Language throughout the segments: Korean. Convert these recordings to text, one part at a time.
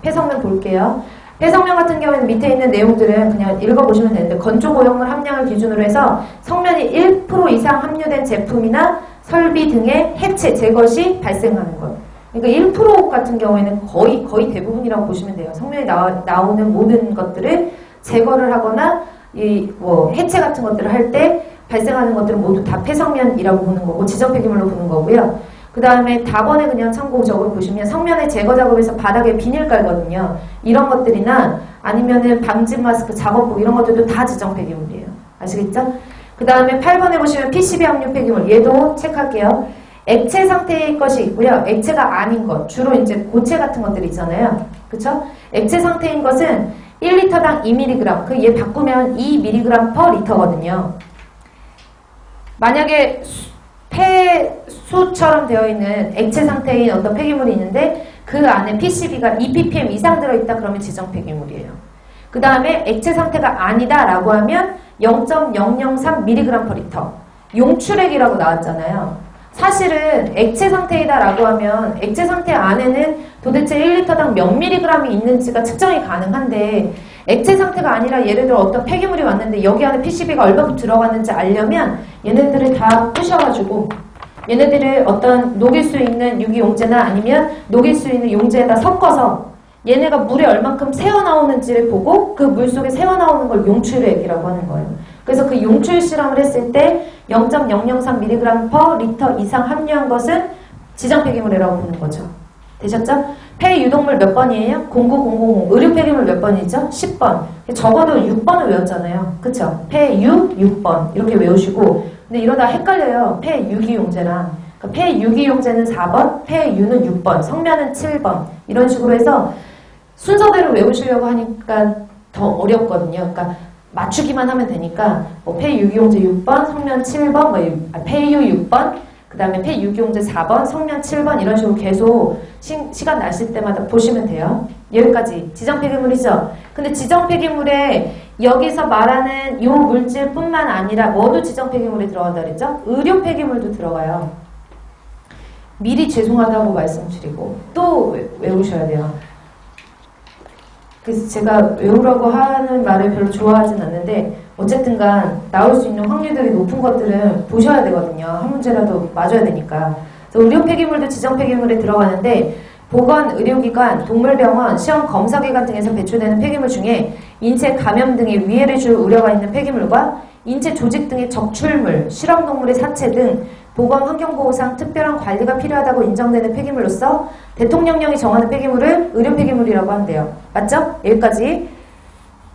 폐성면 볼게요. 폐성면 같은 경우에는 밑에 있는 내용들은 그냥 읽어보시면 되는데 건조 오염물 함량을 기준으로 해서 성면이 1% 이상 함유된 제품이나 설비 등의 해체, 제거 시 발생하는 것. 그러니까 1% 같은 경우에는 거의 대부분이라고 보시면 돼요. 성면에 나오는 모든 것들을 제거를 하거나 해체 같은 것들을 할 때 발생하는 것들은 모두 다 폐성면이라고 보는 거고 지정 폐기물로 보는 거고요. 그 다음에 답원에 그냥 참고적으로 보시면 성면의 제거 작업에서 바닥에 비닐 깔거든요. 이런 것들이나 아니면은 방진 마스크, 작업복 이런 것들도 다 지정 폐기물이에요. 아시겠죠? 그 다음에 8번에 보시면 PCB 함유 폐기물 얘도 체크할게요. 액체 상태의 것이 있고요. 액체가 아닌 것, 주로 이제 고체 같은 것들이 있잖아요. 그쵸? 액체 상태인 것은 1리터당 2mg, 얘 바꾸면 2mg/L거든요. 만약에 폐수처럼 되어 있는 액체 상태인 어떤 폐기물이 있는데 그 안에 PCB가 2ppm 이상 들어있다 그러면 지정 폐기물이에요. 그 다음에 액체 상태가 아니다 라고 하면 0.003mg/L. 용출액이라고 나왔잖아요. 사실은 액체 상태이다 라고 하면 액체 상태 안에는 도대체 1리터당 몇 mg이 있는지가 측정이 가능한데 액체 상태가 아니라 예를 들어 어떤 폐기물이 왔는데 여기 안에 PCB가 얼마큼 들어갔는지 알려면 얘네들을 다 부셔가지고 얘네들을 어떤 녹일 수 있는 유기용제나 아니면 녹일 수 있는 용제에다 섞어서 얘네가 물에 얼만큼 새어나오는지를 보고 그 물 속에 새어나오는 걸 용출액이라고 하는 거예요. 그래서 그 용출 실험을 했을 때 0.003mg/L 이상 함유한 것은 지정 폐기물이라고 보는 거죠. 되셨죠? 폐유독물 몇 번이에요? 09000. 의료 폐기물 몇 번이죠? 10번. 적어도 6번을 외웠잖아요. 그쵸? 폐유 6번 이렇게 외우시고 근데 이러다 헷갈려요. 폐유기용제랑. 그러니까 폐유기용제는 4번, 폐유는 6번, 성면은 7번 이런 식으로 해서 순서대로 외우시려고 하니까 더 어렵거든요. 그러니까 맞추기만 하면 되니까 뭐 폐유기용제 6번, 성면 7번, 폐유 6번, 그 다음에 폐유기용제 4번, 성면 7번 이런 식으로 계속 시간 나실 때마다 보시면 돼요. 여기까지 지정 폐기물이죠. 근데 지정 폐기물에 여기서 말하는 이 물질뿐만 아니라 뭐도 지정 폐기물에 들어간다 그랬죠? 의료 폐기물도 들어가요. 미리 죄송하다고 말씀드리고 또 외우셔야 돼요. 그래서 제가 외우라고 하는 말을 별로 좋아하진 않는데 어쨌든간 나올 수 있는 확률들이 높은 것들은 보셔야 되거든요. 한 문제라도 맞아야 되니까. 그래서 의료 폐기물도 지정 폐기물에 들어가는데 보건, 의료기관, 동물병원, 시험 검사기관 등에서 배출되는 폐기물 중에 인체 감염 등에 위해를 줄 우려가 있는 폐기물과 인체 조직 등의 적출물, 실험동물의 사체 등 보건환경보호상 특별한 관리가 필요하다고 인정되는 폐기물로서 대통령령이 정하는 폐기물을 의료 폐기물이라고 한대요. 맞죠? 여기까지.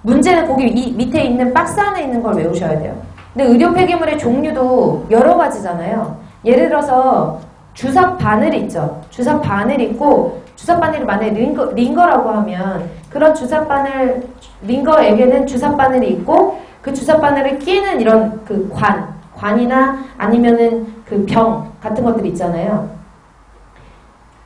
문제는 거기 밑에 있는 박스 안에 있는 걸 외우셔야 돼요. 근데 의료 폐기물의 종류도 여러 가지잖아요. 예를 들어서 주사 바늘 있죠. 주사 바늘 있고 주사 바늘이 만약에 링거라고 하면 그런 주사 바늘 링거에게는 주사 바늘이 있고 그 주사 바늘을 끼는 이런 그 관이나 아니면은 그 병 같은 것들이 있잖아요.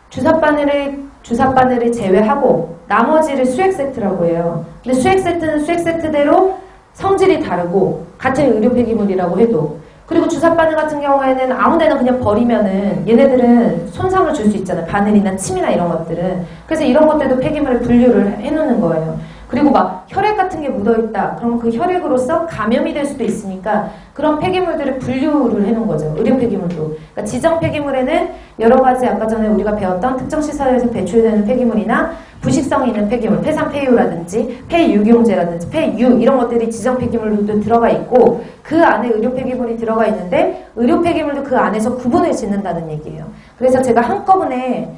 주사 바늘을 제외하고 나머지를 수액 세트라고 해요. 근데 수액 세트는 수액 세트대로 성질이 다르고 같은 의료 폐기물이라고 해도 그리고 주사 바늘 같은 경우에는 아무데나 그냥 버리면은 얘네들은 손상을 줄 수 있잖아요. 바늘이나 침이나 이런 것들은. 그래서 이런 것들도 폐기물에 분류를 해놓는 거예요. 그리고 막 혈액 같은 게 묻어있다. 그러면 그 혈액으로서 감염이 될 수도 있으니까 그런 폐기물들을 분류를 해놓은 거죠. 의료 폐기물도. 그러니까 지정 폐기물에는 여러 가지 아까 전에 우리가 배웠던 특정 시설에서 배출되는 폐기물이나 부식성이 있는 폐기물, 폐산 폐유라든지 폐유기용제라든지 폐유 이런 것들이 지정 폐기물도 들어가 있고 그 안에 의료 폐기물이 들어가 있는데 의료 폐기물도 그 안에서 구분을 짓는다는 얘기예요. 그래서 제가 한꺼번에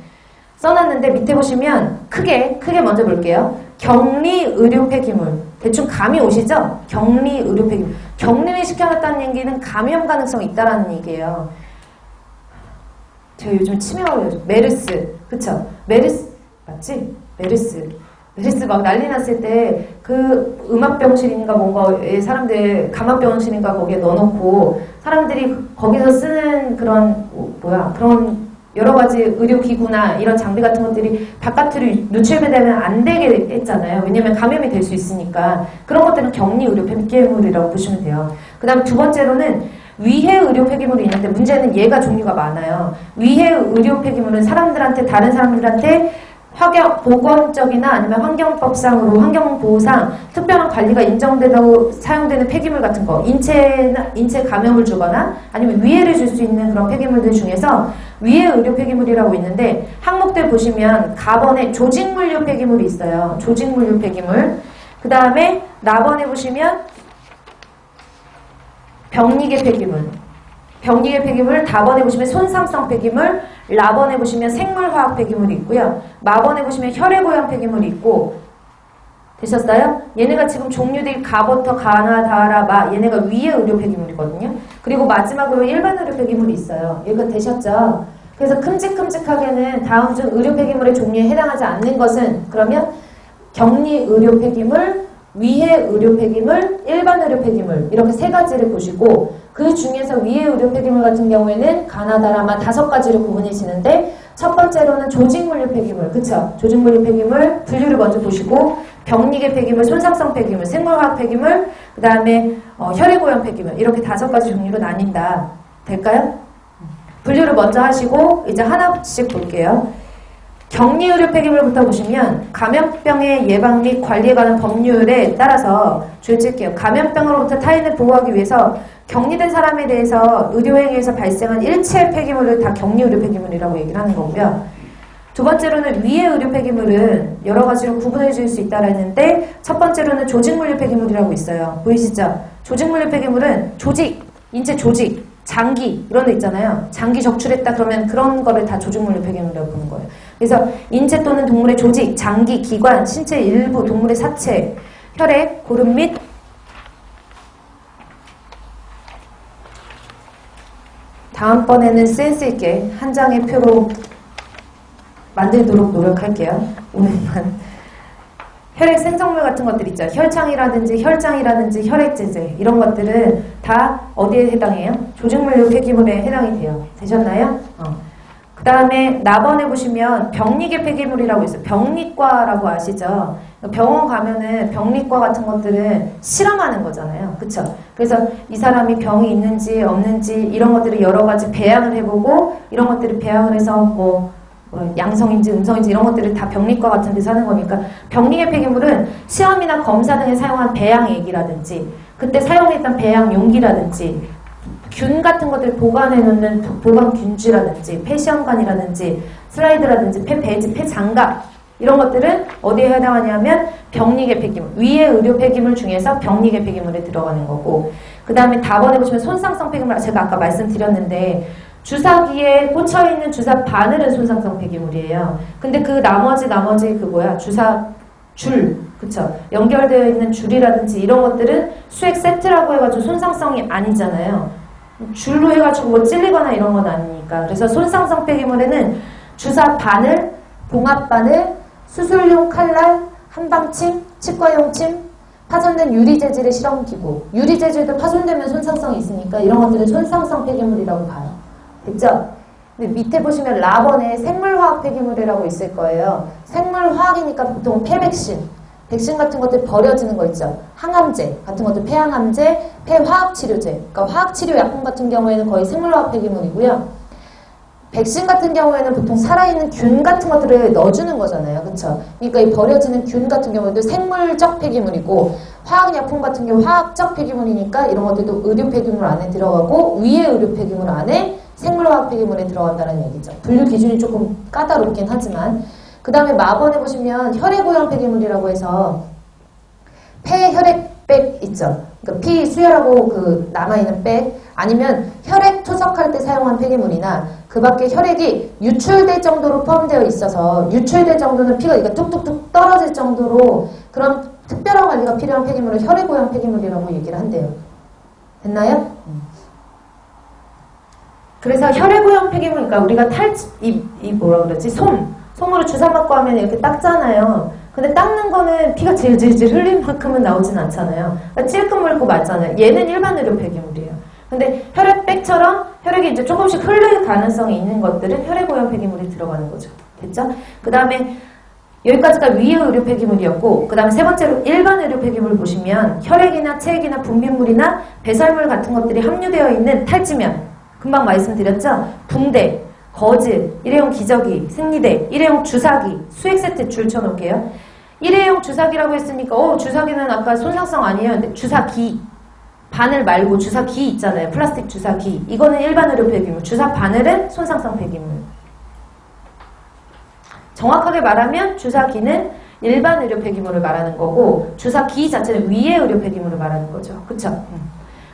써놨는데 밑에 보시면 크게 먼저 볼게요. 격리 의료 폐기물. 대충 감이 오시죠? 격리 의료 폐기물. 격리를 시켜놨다는 얘기는 감염 가능성이 있다라는 얘기예요. 제가 요즘 치매가 걸려요. 메르스. 그쵸? 메르스. 맞지? 메르스 막 난리 났을 때 그 음압병실인가 뭔가에 사람들 감압병실인가 거기에 넣어놓고 사람들이 거기서 쓰는 그런 그런 여러 가지 의료기구나 이런 장비 같은 것들이 바깥으로 노출되면 안 되게 했잖아요. 왜냐면 감염이 될 수 있으니까. 그런 것들은 격리 의료 폐기물이라고 보시면 돼요. 그 다음 두 번째로는 위해 의료 폐기물이 있는데 문제는 얘가 종류가 많아요. 위해 의료 폐기물은 다른 사람들한테 보건적이나 아니면 환경법상으로 환경보호상 특별한 관리가 인정되고 사용되는 폐기물 같은 거, 인체 감염을 주거나 아니면 위해를 줄 수 있는 그런 폐기물들 중에서 위해 의료 폐기물이라고 있는데 항목들 보시면 가번에 조직물류 폐기물이 있어요. 조직물류 폐기물. 그 다음에 나번에 보시면 병리계 폐기물. 병리계 폐기물, 다번에 보시면 손상성 폐기물, 라번에 보시면 생물화학 폐기물이 있고요. 마번에 보시면 혈액오염 폐기물이 있고 되셨어요? 얘네가 지금 종류들이 가부터 가나, 다라, 마 얘네가 위의 의료 폐기물이거든요. 그리고 마지막으로 일반 의료 폐기물이 있어요. 이거 되셨죠? 그래서 큼직큼직하게는 다음 중 의료 폐기물의 종류에 해당하지 않는 것은 그러면 격리 의료 폐기물, 위해 의료 폐기물, 일반 의료 폐기물 이렇게 세 가지를 보시고 그 중에서 위해 의료 폐기물 같은 경우에는 가나다라마 5가지로 구분이 지는데 첫 번째로는 조직물류 폐기물, 그쵸? 조직물류 폐기물 분류를 먼저 보시고 병리계 폐기물, 손상성 폐기물, 생물화학 폐기물, 그 다음에 혈액오염 폐기물 이렇게 5가지 종류로 나뉜다. 될까요? 분류를 먼저 하시고 이제 하나씩 볼게요. 격리의료 폐기물부터 보시면 감염병의 예방 및 관리에 관한 법률에 따라서 줄칠게요. 감염병으로부터 타인을 보호하기 위해서 격리된 사람에 대해서 의료행위에서 발생한 일체 폐기물을 다 격리의료 폐기물이라고 얘기를 하는 거고요. 두 번째로는 위해 의료 폐기물은 여러 가지로 구분해 줄 수 있다라 했는데 첫 번째로는 조직물류 폐기물이라고 있어요. 보이시죠? 조직물류 폐기물은 조직, 인체 조직, 장기 이런 데 있잖아요. 장기 적출했다 그러면 그런 거를 다 조직물류 폐기물이라고 보는 거예요. 그래서 인체 또는 동물의 조직, 장기, 기관, 신체 일부, 동물의 사체, 혈액, 고름 및 다음번에는 센스 있게 한 장의 표로 만들도록 노력할게요. 오늘만. 혈액 생성물 같은 것들 있죠. 혈장이라든지 혈액제제 이런 것들은 다 어디에 해당해요? 조직물류 폐기물에 해당이 돼요. 되셨나요? 그 다음에 나번에 보시면 병리계 폐기물이라고 있어요. 병리과라고 아시죠? 병원 가면은 병리과 같은 것들은 실험하는 거잖아요. 그쵸? 그래서 이 사람이 병이 있는지 없는지 이런 것들을 여러 가지 배양을 해보고 이런 것들을 배양을 해서 양성인지 음성인지 이런 것들을 다 병리과 같은 데서 하는 거니까 병리계 폐기물은 시험이나 검사 등에 사용한 배양 액이라든지 그때 사용했던 배양 용기라든지 균 같은 것들 보관해 놓는 보관균주라든지 폐시험관이라든지 슬라이드라든지 폐배지, 폐장갑 이런 것들은 어디에 해당하냐면 병리계 폐기물, 위의 의료 폐기물 중에서 병리계 폐기물에 들어가는 거고 그 다음에 다번에 보시면 손상성 폐기물 제가 아까 말씀드렸는데 주사기에 꽂혀있는 주사 바늘은 손상성 폐기물이에요. 근데 그 나머지 주사 줄, 그쵸? 연결되어 있는 줄이라든지 이런 것들은 수액 세트라고 해가지고 손상성이 아니잖아요. 줄로 해가지고 뭐 찔리거나 이런 건 아니니까. 그래서 손상성 폐기물에는 주사 바늘, 봉합 바늘, 수술용 칼날, 한방침, 치과용 침, 파손된 유리재질의 실험기구. 유리재질도 파손되면 손상성이 있으니까 이런 것들은 손상성 폐기물이라고 봐요. 됐죠? 근데 밑에 보시면 라번에 생물화학 폐기물이라고 있을 거예요. 생물화학이니까 보통 폐백신, 백신 같은 것들 버려지는 거 있죠. 항암제 같은 것들, 폐항암제, 폐화학치료제. 그러니까 화학치료 약품 같은 경우에는 거의 생물화학 폐기물이고요. 백신 같은 경우에는 보통 살아있는 균 같은 것들을 넣어주는 거잖아요. 그쵸? 그러니까 이 버려지는 균 같은 경우도 생물적 폐기물이고 화학약품 같은 경우 화학적 폐기물이니까 이런 것들도 의료 폐기물 안에 들어가고 위의 의료 폐기물 안에 생물화학 폐기물에 들어간다는 얘기죠. 분류 기준이 조금 까다롭긴 하지만 그 다음에 마번에 보시면 혈액오염 폐기물이라고 해서 폐혈액백 있죠. 그러니까 피 수혈하고 그 남아있는 백 아니면 혈액 투석할 때 사용한 폐기물이나 그 밖에 혈액이 유출될 정도로 포함되어 있어서 유출될 정도는 피가 이거 뚝뚝뚝 떨어질 정도로 그런 특별한 관리가 필요한 폐기물을 혈액오염 폐기물이라고 얘기를 한대요. 됐나요? 그래서 혈액오염 폐기물, 그러니까 우리가 뭐라 그러지? 솜으로 주사 맞고 하면 이렇게 닦잖아요. 근데 닦는 거는 피가 질질질 흘릴 만큼은 나오진 않잖아요. 그러니까 찔끔 물고 맞잖아요. 얘는 일반 의료 폐기물이에요. 근데 혈액백처럼 혈액이 이제 조금씩 흘릴 가능성이 있는 것들은 혈액오염 폐기물이 들어가는 거죠. 됐죠? 그 다음에 여기까지가 위의 의료 폐기물이었고 그 다음에 세 번째로 일반 의료 폐기물 보시면 혈액이나 체액이나 분비물이나 배설물 같은 것들이 함유되어 있는 탈지면 금방 말씀드렸죠? 붕대, 거즈, 일회용 기저귀, 승리대, 일회용 주사기, 수액 세트 줄 쳐놓을게요. 일회용 주사기라고 했으니까 주사기는 아까 손상성 아니에요. 근데 주사기, 바늘 말고 주사기 있잖아요. 플라스틱 주사기. 이거는 일반 의료 폐기물. 주사 바늘은 손상성 폐기물. 정확하게 말하면 주사기는 일반 의료 폐기물을 말하는 거고 주사기 자체는 위의 의료 폐기물을 말하는 거죠. 그쵸?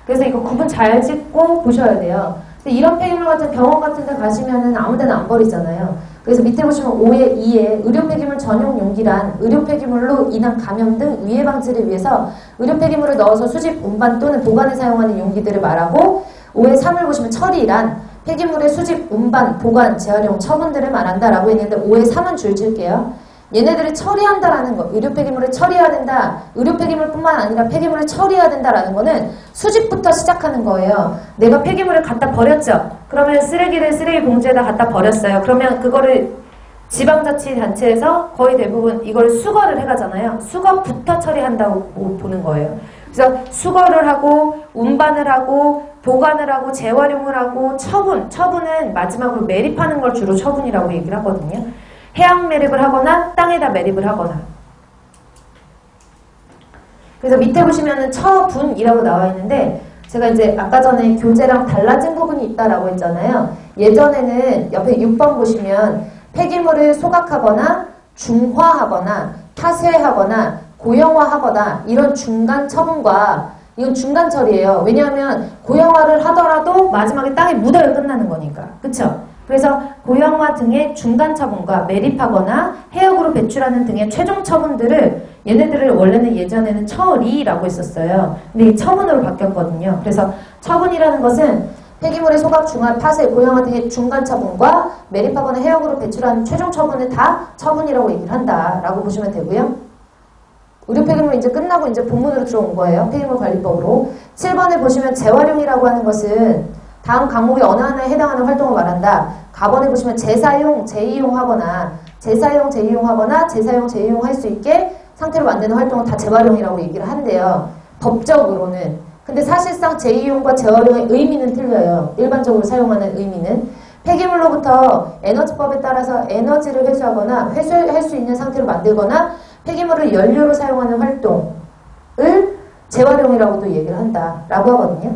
그래서 이거 구분 잘 짓고 보셔야 돼요. 이런 폐기물 같은 병원 같은 데 가시면은 아무 데나 안 버리잖아요. 그래서 밑에 보시면 5의 2에 의료 폐기물 전용 용기란 의료 폐기물로 인한 감염 등 위해 방지를 위해서 의료 폐기물을 넣어서 수집, 운반 또는 보관에 사용하는 용기들을 말하고 5의 3을 보시면 처리란 폐기물의 수집, 운반, 보관, 재활용, 처분들을 말한다라고 했는데 5의 3은 줄 칠게요. 얘네들을 처리한다라는 거, 의료 폐기물을 처리해야 된다. 의료 폐기물뿐만 아니라 폐기물을 처리해야 된다라는 거는 수집부터 시작하는 거예요. 내가 폐기물을 갖다 버렸죠. 그러면 쓰레기를 쓰레기 봉지에다 갖다 버렸어요. 그러면 그거를 지방자치단체에서 거의 대부분 이걸 수거를 해가잖아요. 수거부터 처리한다고 보는 거예요. 그래서 수거를 하고 운반을 하고 보관을 하고 재활용을 하고 처분은 마지막으로 매립하는 걸 주로 처분이라고 얘기를 하거든요. 해양 매립을 하거나 땅에다 매립을 하거나. 그래서 밑에 보시면은 처분이라고 나와 있는데 제가 이제 아까 전에 교재랑 달라진 부분이 있다라고 했잖아요. 예전에는 옆에 6번 보시면 폐기물을 소각하거나 중화하거나 타쇄하거나 고형화하거나 이런 중간 처분과 이건 중간 처리예요. 왜냐하면 고형화를 하더라도 마지막에 땅에 묻어야 끝나는 거니까. 그쵸? 그래서 고형화 등의 중간 처분과 매립하거나 해역으로 배출하는 등의 최종 처분들을 얘네들을 원래는 예전에는 처리라고 했었어요. 근데 이 처분으로 바뀌었거든요. 그래서 처분이라는 것은 폐기물의 소각, 중화, 파쇄, 고형화 등의 중간 처분과 매립하거나 해역으로 배출하는 최종 처분을 다 처분이라고 얘기를 한다라고 보시면 되고요. 의료 폐기물 이제 끝나고 이제 본문으로 들어온 거예요. 폐기물 관리법으로. 7번에 보시면 재활용이라고 하는 것은 다음 과목의 어느 하나에 해당하는 활동을 말한다. 가번에 보시면 재사용, 재이용하거나 재사용, 재이용하거나 재사용, 재이용할 수 있게 상태로 만드는 활동은 다 재활용이라고 얘기를 한대요. 법적으로는. 근데 사실상 재이용과 재활용의 의미는 틀려요. 일반적으로 사용하는 의미는. 폐기물로부터 에너지법에 따라서 에너지를 회수하거나 회수할 수 있는 상태로 만들거나 폐기물을 연료로 사용하는 활동을 재활용이라고도 얘기를 한다라고 하거든요.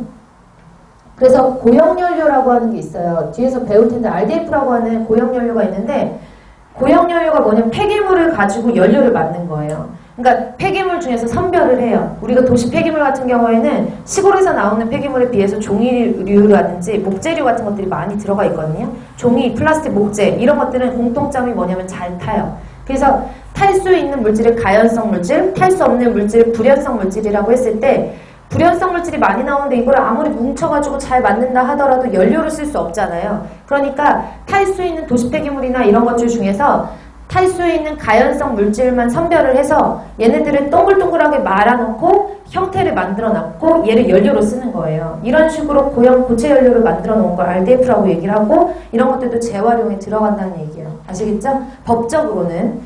그래서 고형연료라고 하는 게 있어요. 뒤에서 배울 텐데 RDF라고 하는 고형연료가 있는데 고형연료가 뭐냐면 폐기물을 가지고 연료를 만든 거예요. 그러니까 폐기물 중에서 선별을 해요. 우리가 도시 폐기물 같은 경우에는 시골에서 나오는 폐기물에 비해서 종이류라든지 목재류 같은 것들이 많이 들어가 있거든요. 종이, 플라스틱, 목재 이런 것들은 공통점이 뭐냐면 잘 타요. 그래서 탈 수 있는 물질을 가연성 물질, 탈 수 없는 물질을 불연성 물질이라고 했을 때 불연성 물질이 많이 나오는데 이걸 아무리 뭉쳐가지고 잘 만든다 하더라도 연료를 쓸 수 없잖아요. 그러니까 탈 수 있는 도시 폐기물이나 이런 것들 중에서 탈 수 있는 가연성 물질만 선별을 해서 얘네들을 동글동글하게 말아놓고 형태를 만들어놨고 얘를 연료로 쓰는 거예요. 이런 식으로 고체 연료를 만들어 놓은 걸 RDF라고 얘기를 하고 이런 것들도 재활용에 들어간다는 얘기예요. 아시겠죠? 법적으로는.